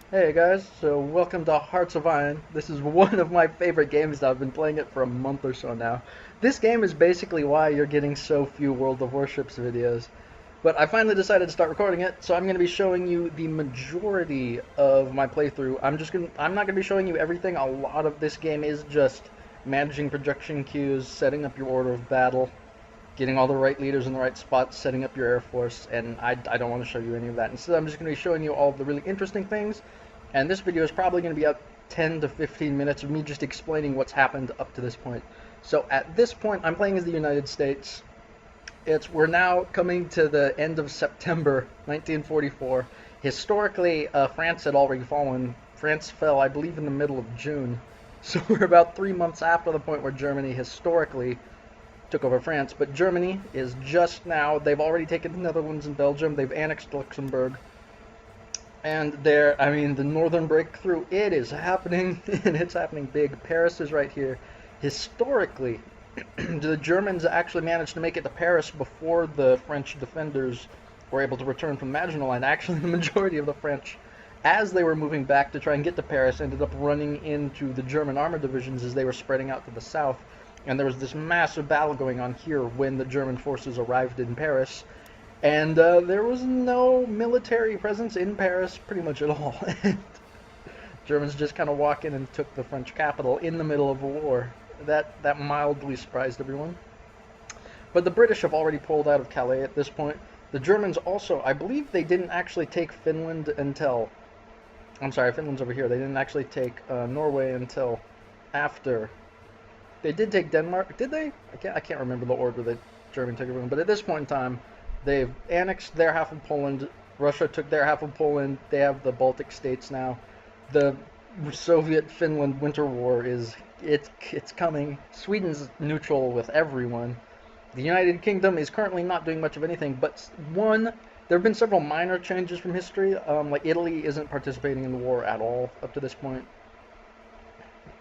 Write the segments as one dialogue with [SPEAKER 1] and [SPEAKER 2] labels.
[SPEAKER 1] Hey guys, so welcome to Hearts of Iron. This is one of my favorite games. I've been playing it for a month or so now. This game is basically why you're getting so few World of Warships videos. But I finally decided to start recording it, so I'm going to be showing you the majority of my playthrough. I'm not going to be showing you everything. A lot of this game is just managing projection queues, setting up your order of battle, getting all the right leaders in the right spots, setting up your air force, and I don't want to show you any of that. Instead, I'm just going to be showing you all of the really interesting things, and this video is probably going to be up 10 to 15 minutes of me just explaining what's happened up to this point. So at this point, I'm playing as the United States. We're now coming to the end of September 1944. Historically, France had already fallen. France fell, I believe, in the middle of June. So we're about 3 months after the point where Germany historically took over France, but Germany is just now, they've already taken the Netherlands and Belgium, they've annexed Luxembourg, and the northern breakthrough, it is happening, and it's happening big. Paris is right here. Historically, the Germans actually managed to make it to Paris before the French defenders were able to return from the Maginot Line. Actually, the majority of the French, as they were moving back to try and get to Paris, ended up running into the German armored divisions as they were spreading out to the south. And there was this massive battle going on here when the German forces arrived in Paris. And there was no military presence in Paris pretty much at all. Germans just kind of walked in and took the French capital in the middle of a war. That mildly surprised everyone. But the British have already pulled out of Calais at this point. The Germans also, I believe they didn't actually take Finland until... I'm sorry, Finland's over here. They didn't actually take Norway until after. They did take Denmark, did they? I can't remember the order that Germany took everyone. But at this point in time, they've annexed their half of Poland. Russia took their half of Poland. They have the Baltic states now. The Soviet-Finland Winter War it's coming. Sweden's neutral with everyone. The United Kingdom is currently not doing much of anything, but there have been several minor changes from history. Like Italy isn't participating in the war at all up to this point.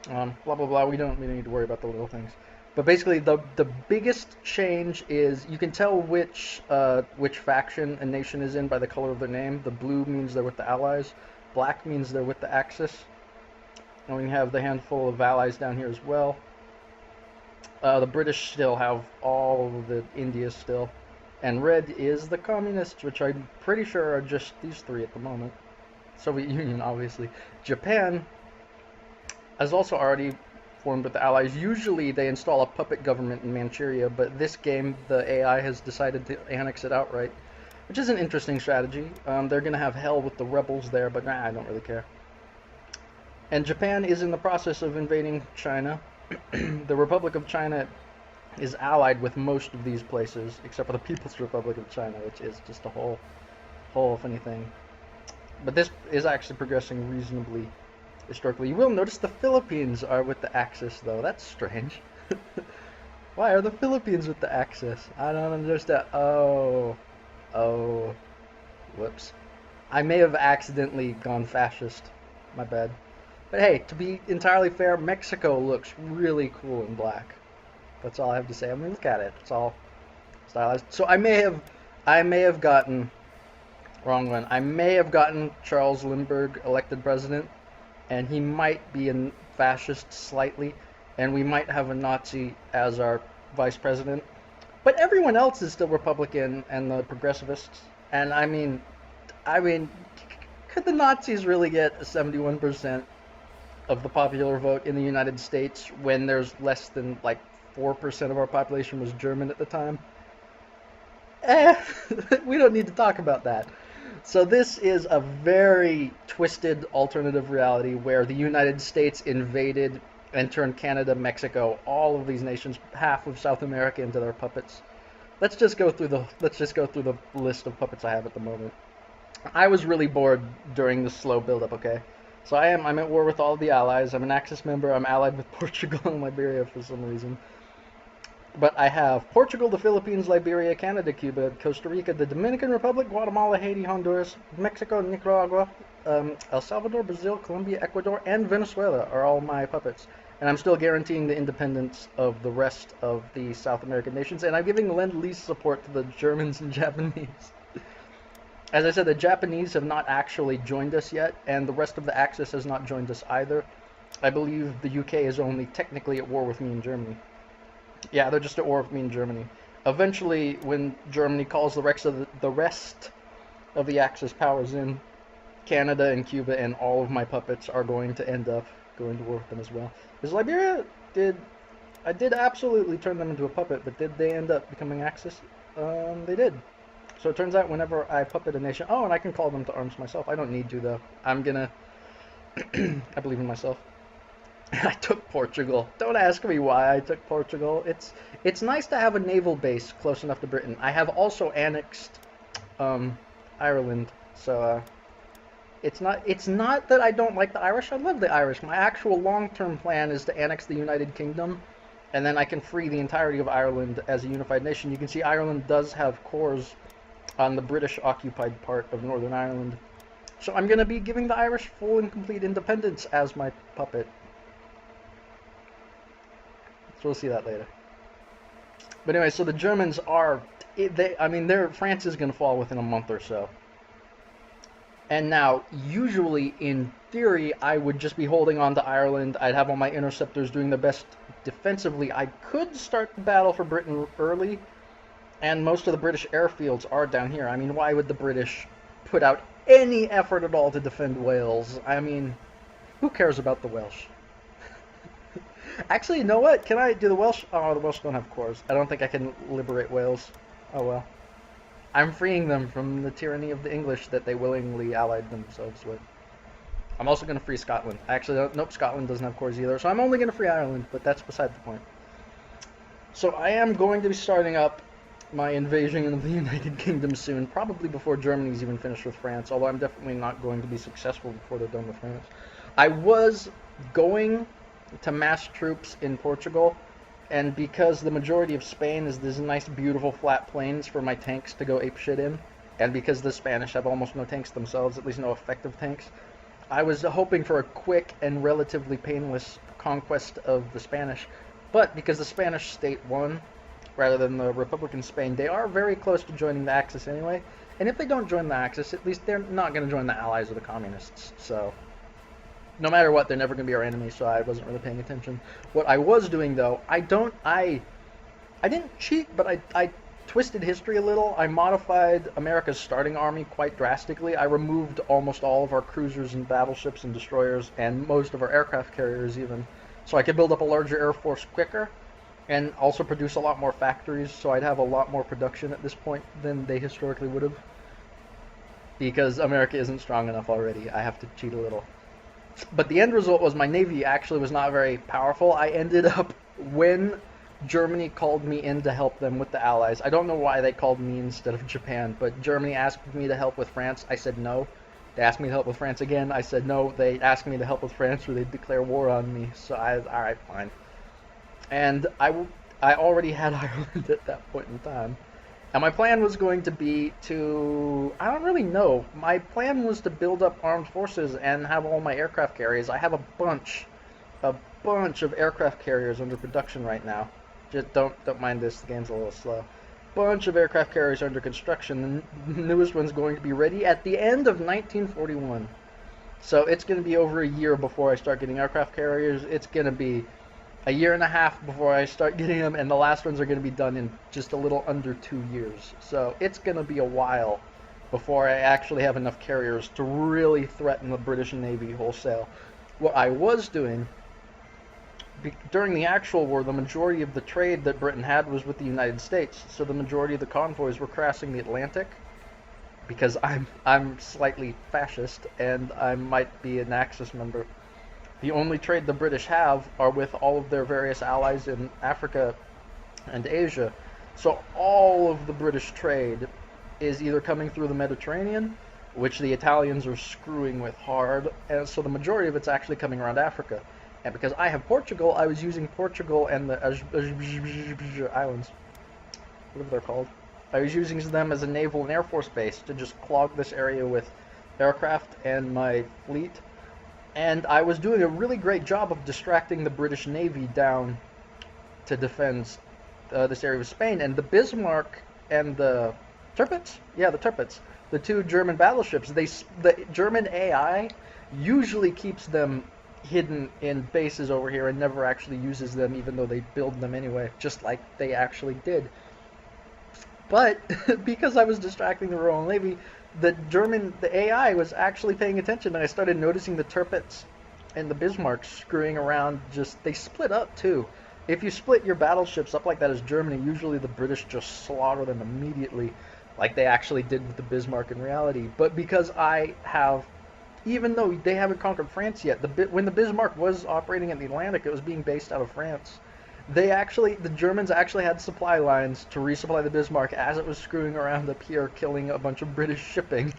[SPEAKER 1] Blah blah blah. We don't need to worry about the little things. But basically, the biggest change is you can tell which faction a nation is in by the color of their name. The blue means they're with the Allies. Black means they're with the Axis. And we have the handful of allies down here as well. The British still have all of the India still. And red is the communists, which I'm pretty sure are just these three at the moment. Soviet Union, obviously. Japan has also already formed with the Allies. Usually they install a puppet government in Manchuria, but this game the AI has decided to annex it outright, which is an interesting strategy. They're going to have hell with the rebels there, but nah, I don't really care. And Japan is in the process of invading China. The Republic of China is allied with most of these places, except for the People's Republic of China, which is just a whole funny thing. But this is actually progressing reasonably historically. You will notice the Philippines are with the Axis, though. That's strange. Why are the Philippines with the Axis? I don't understand. Oh, whoops. I may have accidentally gone fascist. My bad. But hey, to be entirely fair, Mexico looks really cool in black. That's all I have to say. I mean, look at it. It's all stylized. So I may have gotten wrong one. I may have gotten Charles Lindbergh elected president, and he might be a fascist slightly, and we might have a Nazi as our vice president. But everyone else is still Republican and the progressivists. And I mean, could the Nazis really get 71% of the popular vote in the United States when there's less than like 4% of our population was German at the time? Eh, we don't need to talk about that. So this is a very twisted alternative reality where the United States invaded and turned Canada, Mexico, all of these nations, half of South America into their puppets. Let's just go through the list of puppets I have at the moment. I was really bored during the slow build-up, okay? So I'm at war with all of the allies. I'm an Axis member. I'm allied with Portugal and Liberia for some reason. But I have Portugal, the Philippines, Liberia, Canada, Cuba, Costa Rica, the Dominican Republic, Guatemala, Haiti, Honduras, Mexico, Nicaragua, El Salvador, Brazil, Colombia, Ecuador, and Venezuela are all my puppets. And I'm still guaranteeing the independence of the rest of the South American nations, and I'm giving Lend-Lease support to the Germans and Japanese. As I said, the Japanese have not actually joined us yet, and the rest of the Axis has not joined us either. I believe the UK is only technically at war with me and Germany. Yeah, they're just at war with me and Germany. Eventually, when Germany calls the rest of the Axis powers in, Canada and Cuba and all of my puppets are going to end up going to war with them as well. Because Liberia I did absolutely turn them into a puppet, but did they end up becoming Axis? They did. So it turns out whenever I puppet a nation, oh, and I can call them to arms myself. I don't need to though. I'm gonna, I believe in myself. I took Portugal. Don't ask me why I took Portugal. It's nice to have a naval base close enough to Britain. I have also annexed Ireland, so it's not that I don't like the Irish. I love the Irish. My actual long-term plan is to annex the United Kingdom, and then I can free the entirety of Ireland as a unified nation. You can see Ireland does have cores on the British-occupied part of Northern Ireland. So I'm going to be giving the Irish full and complete independence as my puppet. So we'll see that later. But anyway, so the Germans are, France is going to fall within a month or so. And now, usually, in theory, I would just be holding on to Ireland. I'd have all my interceptors doing their best defensively. I could start the battle for Britain early, and most of the British airfields are down here. I mean, why would the British put out any effort at all to defend Wales? I mean, who cares about the Welsh? Actually, you know what? Can I do the Welsh? Oh, the Welsh don't have cores. I don't think I can liberate Wales. Oh well. I'm freeing them from the tyranny of the English that they willingly allied themselves with. I'm also going to free Scotland. Actually, nope, Scotland doesn't have cores either, so I'm only going to free Ireland, but that's beside the point. So I am going to be starting up my invasion of the United Kingdom soon, probably before Germany's even finished with France, although I'm definitely not going to be successful before they're done with France. I was going to mass troops in Portugal, and because the majority of Spain is these nice, beautiful, flat plains for my tanks to go apeshit in, and because the Spanish have almost no tanks themselves, at least no effective tanks, I was hoping for a quick and relatively painless conquest of the Spanish. But because the Spanish state won, rather than the Republican Spain, they are very close to joining the Axis anyway. And if they don't join the Axis, at least they're not going to join the allies of the communists. So no matter what, they're never going to be our enemy, so I wasn't really paying attention. What I was doing, though, I didn't cheat, but I twisted history a little. I modified America's starting army quite drastically. I removed almost all of our cruisers and battleships and destroyers, and most of our aircraft carriers even, so I could build up a larger air force quicker, and also produce a lot more factories, so I'd have a lot more production at this point than they historically would have. Because America isn't strong enough already. I have to cheat a little. But the end result was my navy actually was not very powerful. I ended up, when Germany called me in to help them with the Allies, I don't know why they called me instead of Japan, but Germany asked me to help with France. I said no. They asked me to help with France again. I said no. They asked me to help with France or they'd declare war on me. So alright, fine. And I already had Ireland at that point in time. And my plan was going to be to, I don't really know. My plan was to build up armed forces and have all my aircraft carriers. I have a bunch of aircraft carriers under production right now. Just don't mind this, the game's a little slow. Bunch of aircraft carriers under construction. The newest one's going to be ready at the end of 1941. So it's going to be over a year before I start getting aircraft carriers. It's going to be a year and a half before I start getting them, and the last ones are going to be done in just a little under 2 years. So it's going to be a while before I actually have enough carriers to really threaten the British Navy wholesale. What I was doing, during the actual war, the majority of the trade that Britain had was with the United States, so the majority of the convoys were crossing the Atlantic, because I'm slightly fascist, and I might be an Axis member. The only trade the British have are with all of their various allies in Africa and Asia. So all of the British trade is either coming through the Mediterranean, which the Italians are screwing with hard, and so the majority of it's actually coming around Africa. And because I have Portugal, I was using Portugal and the islands, whatever they're called. I was using them as a naval and air force base to just clog this area with aircraft and my fleet. And I was doing a really great job of distracting the British Navy down to defend this area of Spain. And the Bismarck and the Tirpitz? Yeah, the Tirpitz. the two German battleships. The German AI usually keeps them hidden in bases over here and never actually uses them, even though they build them anyway, just like they actually did. But because I was distracting the Royal Navy, the AI was actually paying attention, and I started noticing the Tirpitz and the Bismarck screwing around. Just they split up too. If you split your battleships up like that as Germany, usually the British just slaughter them immediately, like they actually did with the Bismarck in reality. But because I have, even though they haven't conquered France yet, when the Bismarck was operating in the Atlantic, it was being based out of France. The Germans actually had supply lines to resupply the Bismarck as it was screwing around up here, killing a bunch of British shipping.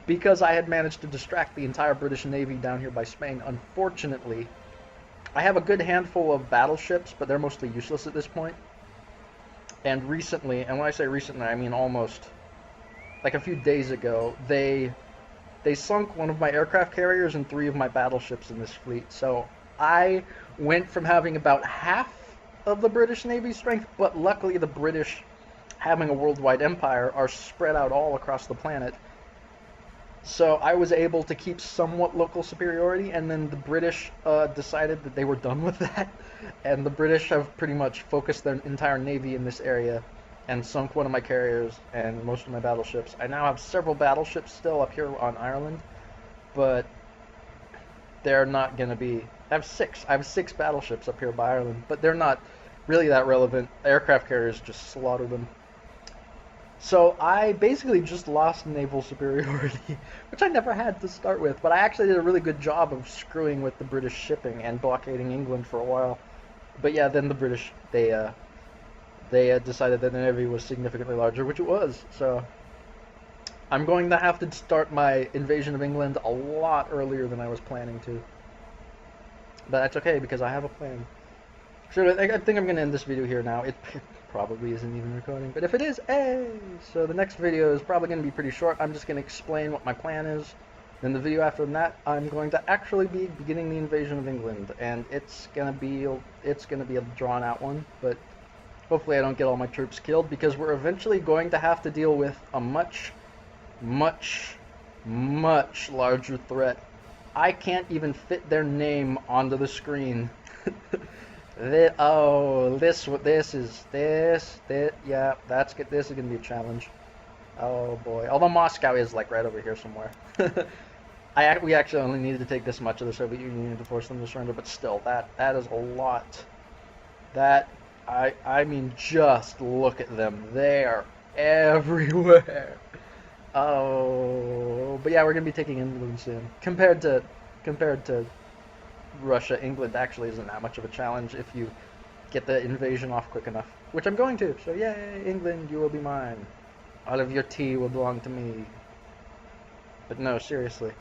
[SPEAKER 1] Because I had managed to distract the entire British Navy down here by Spain. Unfortunately, I have a good handful of battleships, but they're mostly useless at this point. And recently, and when I say recently, I mean almost like a few days ago, they sunk one of my aircraft carriers and 3 of my battleships in this fleet. So I went from having about half of the British Navy strength, but luckily the British, having a worldwide empire, are spread out all across the planet. So I was able to keep somewhat local superiority, and then the British decided that they were done with that, and the British have pretty much focused their entire navy in this area and sunk one of my carriers and most of my battleships. I now have several battleships still up here on Ireland, but they're not going to be... I have six battleships up here by Ireland, but they're not really that relevant. Aircraft carriers just slaughter them. So I basically just lost naval superiority, which I never had to start with, but I actually did a really good job of screwing with the British shipping and blockading England for a while. But yeah, then the British, they decided that the navy was significantly larger, which it was. So I'm going to have to start my invasion of England a lot earlier than I was planning to. But that's okay, because I have a plan. So I think I'm going to end this video here now. It probably isn't even recording, but if it is, hey! So the next video is probably going to be pretty short. I'm just going to explain what my plan is. Then the video after that, I'm going to actually be beginning the invasion of England, and it's going to be a drawn-out one, but hopefully I don't get all my troops killed, because we're eventually going to have to deal with a much, much, much larger threat. I can't even fit their name onto the screen. Yeah, this is gonna be a challenge. Oh boy. Although Moscow is like right over here somewhere. We actually only needed to take this much of the Soviet Union to force them to surrender, but still, that is a lot. I mean, just look at them. They are everywhere. Oh, but yeah, we're gonna be taking England soon. Compared to Russia, England actually isn't that much of a challenge if you get the invasion off quick enough, which I'm going to. So yay, England, you will be mine. All of your tea will belong to me. But no, seriously.